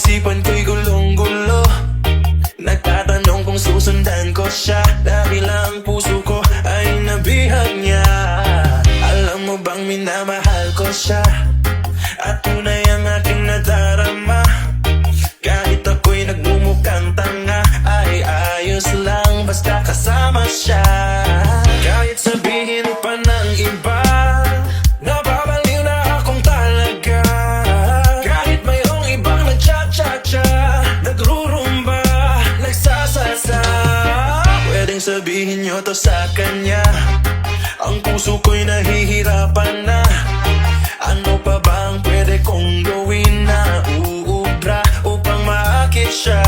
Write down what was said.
isipan ko'y gulong-gulo. Nagtatanong kung susundan ko siya, dahil ang puso ko ay nabihag niya. Alam mo bang minamahal ko siya, at tunay ang aking nadarama. Kahit ako'y nagmumukhang tanga, ay ayos lang basta kasama siya. Kahit sabihin pa ng iba, nababaliw na akong talaga. Kahit mayroong ibang nagcha-cha-cha, nagrurumba, nagsasasa. Pwedeng sabihin nyo to sa kanya, ang puso ko'y nahihirapan na. Ano pa bang pwede kong gawin na uubra upang maakit siya?